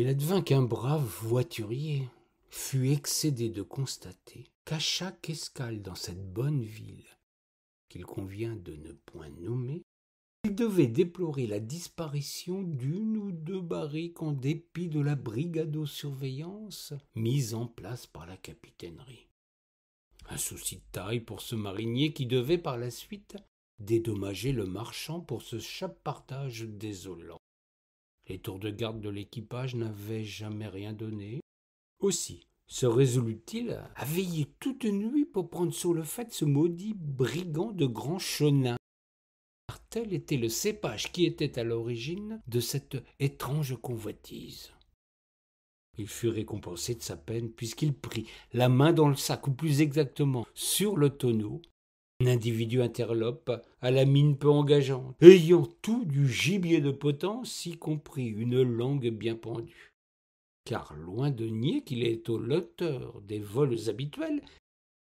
Il advint qu'un brave voiturier fut excédé de constater qu'à chaque escale dans cette bonne ville, qu'il convient de ne point nommer, il devait déplorer la disparition d'une ou deux barriques en dépit de la brigado-surveillance mise en place par la capitainerie. Un souci de taille pour ce marinier qui devait par la suite dédommager le marchand pour ce chapartage désolant. Les tours de garde de l'équipage n'avaient jamais rien donné. Aussi se résolut-il à veiller toute nuit pour prendre sur le fait ce maudit brigand de Grand Chenin, car tel était le cépage qui était à l'origine de cette étrange convoitise. Il fut récompensé de sa peine puisqu'il prit la main dans le sac, ou plus exactement sur le tonneau, un individu interlope à la mine peu engageante, ayant tout du gibier de potence, y compris une langue bien pendue. Car loin de nier qu'il est l'auteur des vols habituels,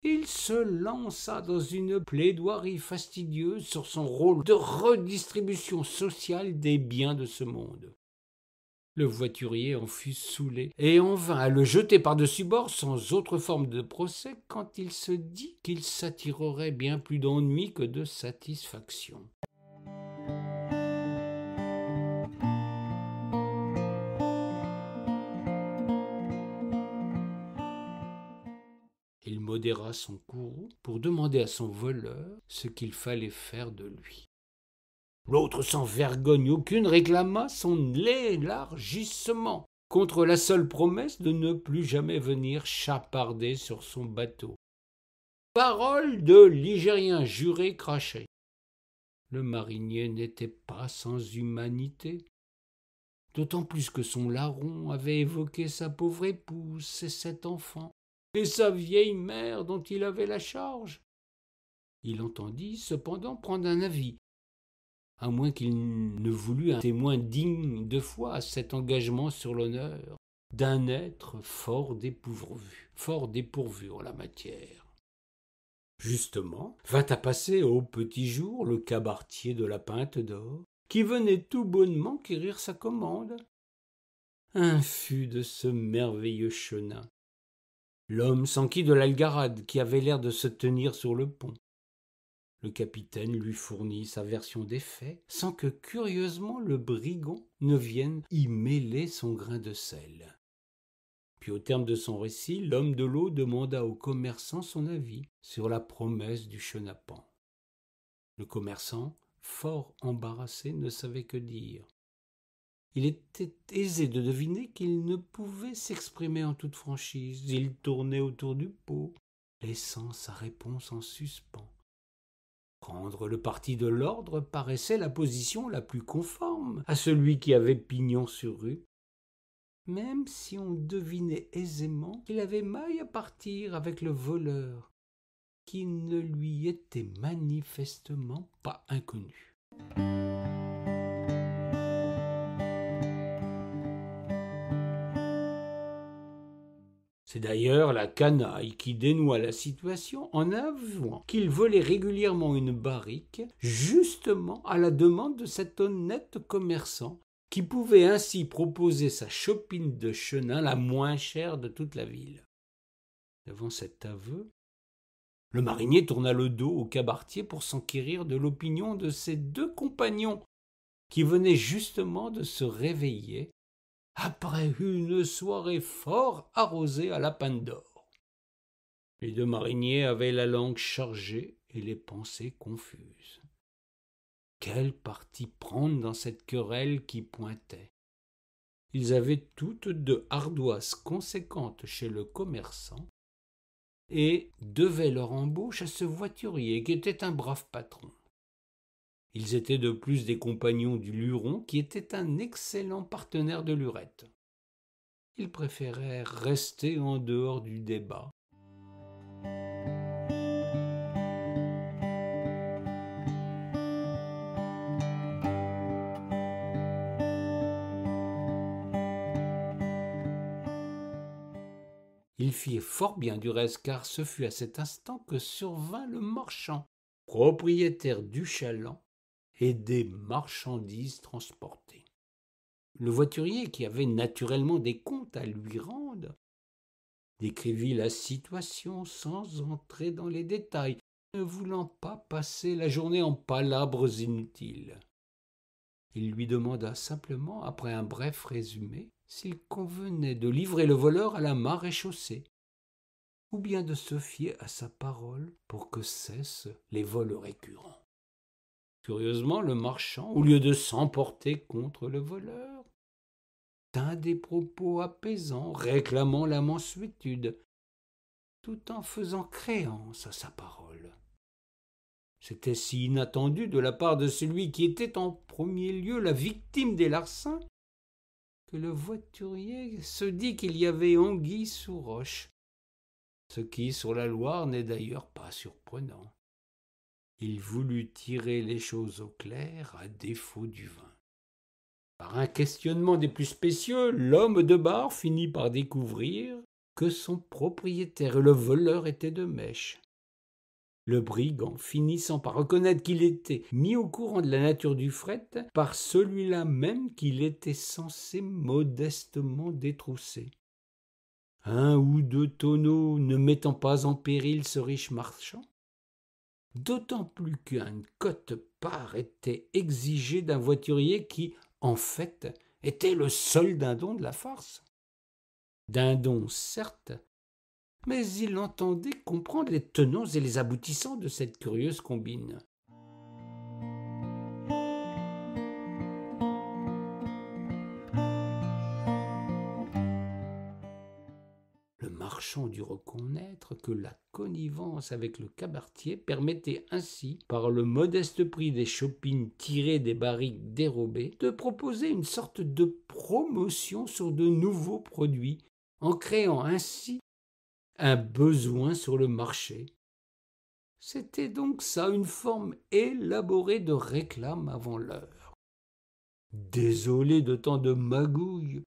il se lança dans une plaidoirie fastidieuse sur son rôle de redistribution sociale des biens de ce monde. Le voiturier en fut saoulé et en vint à le jeter par-dessus bord sans autre forme de procès quand il se dit qu'il s'attirerait bien plus d'ennui que de satisfaction. Il modéra son courroux pour demander à son voleur ce qu'il fallait faire de lui. L'autre, sans vergogne aucune, réclama son élargissement, contre la seule promesse de ne plus jamais venir chaparder sur son bateau. Parole de Ligérien juré craché. Le marinier n'était pas sans humanité, d'autant plus que son larron avait évoqué sa pauvre épouse, ses 7 enfants, et sa vieille mère dont il avait la charge. Il entendit cependant prendre un avis, à moins qu'il ne voulût un témoin digne de foi à cet engagement sur l'honneur d'un être fort dépourvu en la matière. Justement, vint à passer au petit jour le cabaretier de la Pinte d'Or, qui venait tout bonnement quérir sa commande. Infus de ce merveilleux Chenin, l'homme s'enquit de l'Algarade qui avait l'air de se tenir sur le pont. Le capitaine lui fournit sa version des faits, sans que curieusement le brigand ne vienne y mêler son grain de sel. Puis au terme de son récit, l'homme de l'eau demanda au commerçant son avis sur la promesse du chenapan. Le commerçant, fort embarrassé, ne savait que dire. Il était aisé de deviner qu'il ne pouvait s'exprimer en toute franchise. Il tournait autour du pot, laissant sa réponse en suspens. Prendre le parti de l'ordre paraissait la position la plus conforme à celui qui avait pignon sur rue, même si on devinait aisément qu'il avait maille à partir avec le voleur, qui ne lui était manifestement pas inconnu. C'est d'ailleurs la canaille qui dénoua la situation en avouant qu'il volait régulièrement une barrique, justement à la demande de cet honnête commerçant, qui pouvait ainsi proposer sa chopine de chenin la moins chère de toute la ville. Devant cet aveu, le marinier tourna le dos au cabaretier pour s'enquérir de l'opinion de ses 2 compagnons, qui venaient justement de se réveiller après une soirée fort arrosée à la Pinte d'Or. Les 2 mariniers avaient la langue chargée et les pensées confuses. Quel parti prendre dans cette querelle qui pointait? Ils avaient toutes 2 ardoises conséquentes chez le commerçant et devaient leur embauche à ce voiturier qui était un brave patron. Ils étaient de plus des compagnons du luron qui était un excellent partenaire de Lurette. Ils préférèrent rester en dehors du débat. Ils firent fort bien du reste, car ce fut à cet instant que survint le marchand, propriétaire du chaland et des marchandises transportées. Le voiturier, qui avait naturellement des comptes à lui rendre, décrivit la situation sans entrer dans les détails, ne voulant pas passer la journée en palabres inutiles. Il lui demanda simplement, après un bref résumé, s'il convenait de livrer le voleur à la maréchaussée, ou bien de se fier à sa parole pour que cessent les vols récurrents. Curieusement, le marchand, au lieu de s'emporter contre le voleur, tint des propos apaisants, réclamant la mansuétude, tout en faisant créance à sa parole. C'était si inattendu de la part de celui qui était en premier lieu la victime des larcins, que le voiturier se dit qu'il y avait anguille sous roche, ce qui, sur la Loire, n'est d'ailleurs pas surprenant. Il voulut tirer les choses au clair à défaut du vin. Par un questionnement des plus spécieux, l'homme de bar finit par découvrir que son propriétaire et le voleur étaient de mèche. Le brigand, finissant par reconnaître qu'il était mis au courant de la nature du fret par celui-là même qu'il était censé modestement détrousser. Un ou deux tonneaux ne mettant pas en péril ce riche marchand, d'autant plus qu'une quote-part était exigée d'un voiturier qui, en fait, était le seul dindon de la farce. Dindon, certes, mais il entendait comprendre les tenants et les aboutissants de cette curieuse combine. Le marchand dut reconnaître que la connivence avec le cabaretier permettait ainsi, par le modeste prix des chopines tirées des barriques dérobées, de proposer une sorte de promotion sur de nouveaux produits, en créant ainsi un besoin sur le marché. C'était donc ça, une forme élaborée de réclame avant l'heure. Désolé de tant de magouilles,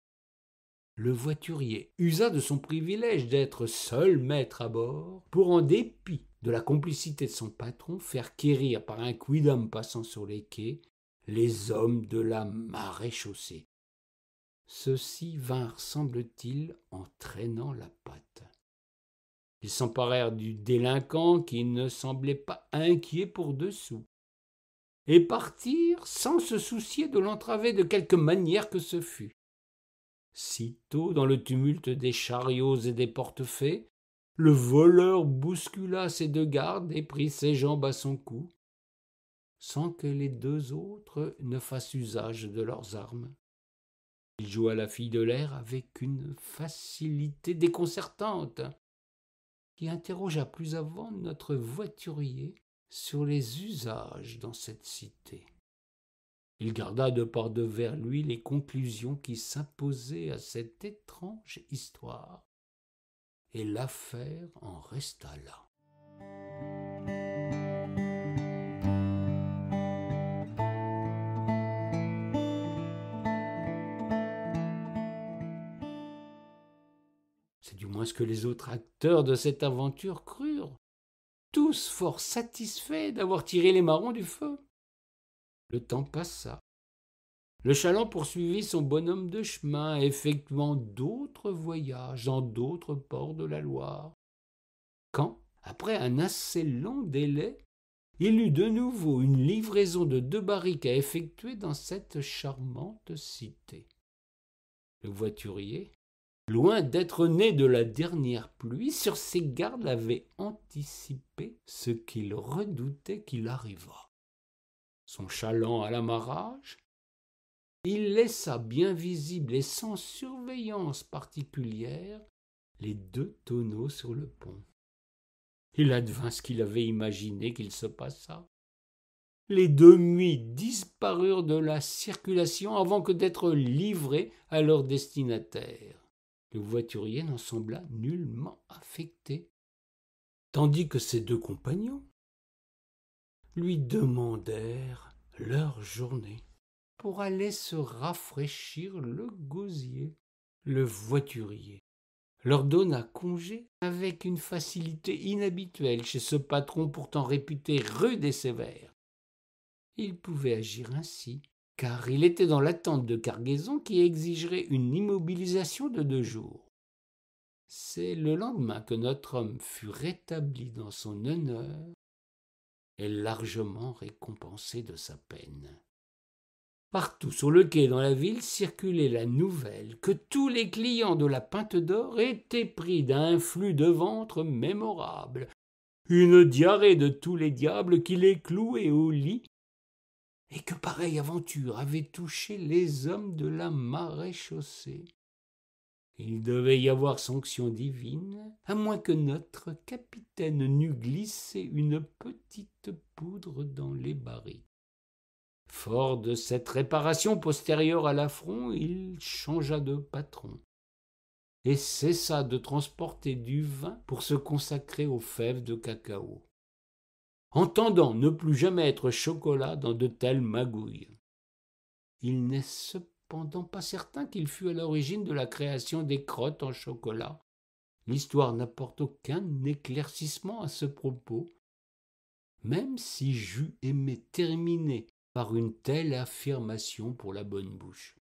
le voiturier usa de son privilège d'être seul maître à bord pour, en dépit de la complicité de son patron, faire quérir par un quidam passant sur les quais les hommes de la maréchaussée. Ceux-ci vinrent, semble-t-il, en traînant la patte. Ils s'emparèrent du délinquant qui ne semblait pas inquiet pour 2 sous, et partirent sans se soucier de l'entraver de quelque manière que ce fût. Sitôt, dans le tumulte des chariots et des portefaix, le voleur bouscula ses 2 gardes et prit ses jambes à son cou, sans que les 2 autres ne fassent usage de leurs armes. Il joua la fille de l'air avec une facilité déconcertante, qui interrogea plus avant notre voiturier sur les usages dans cette cité. Il garda de part devers lui les conclusions qui s'imposaient à cette étrange histoire, et l'affaire en resta là. C'est du moins ce que les autres acteurs de cette aventure crurent, tous fort satisfaits d'avoir tiré les marrons du feu. Le temps passa. Le chaland poursuivit son bonhomme de chemin, effectuant d'autres voyages dans d'autres ports de la Loire, quand, après un assez long délai, il eut de nouveau une livraison de 2 barriques à effectuer dans cette charmante cité. Le voiturier, loin d'être né de la dernière pluie, sur ses gardes avait anticipé ce qu'il redoutait qu'il arrivât. Son chaland à l'amarrage, il laissa bien visible et sans surveillance particulière les 2 tonneaux sur le pont. Il advint ce qu'il avait imaginé qu'il se passa. Les 2 muids disparurent de la circulation avant que d'être livrés à leur destinataire. Le voiturier n'en sembla nullement affecté, tandis que ses 2 compagnons lui demandèrent leur journée pour aller se rafraîchir le gosier. Le voiturier leur donna congé avec une facilité inhabituelle chez ce patron pourtant réputé rude et sévère. Il pouvait agir ainsi car il était dans l'attente de cargaison qui exigerait une immobilisation de 2 jours. C'est le lendemain que notre homme fut rétabli dans son honneur et largement récompensé de sa peine. Partout sur le quai dans la ville circulait la nouvelle que tous les clients de la Pinte d'Or étaient pris d'un flux de ventre mémorable, une diarrhée de tous les diables qui les clouaient au lit, et que pareille aventure avait touché les hommes de la maréchaussée. Il devait y avoir sanction divine, à moins que notre capitaine n'eût glissé une petite poudre dans les barils. Fort de cette réparation postérieure à l'affront, il changea de patron et cessa de transporter du vin pour se consacrer aux fèves de cacao, entendant ne plus jamais être chocolat dans de telles magouilles. Il n'est cependant pas certain qu'il fût à l'origine de la création des crottes en chocolat. L'histoire n'apporte aucun éclaircissement à ce propos, même si j'eus aimé terminer par une telle affirmation pour la bonne bouche.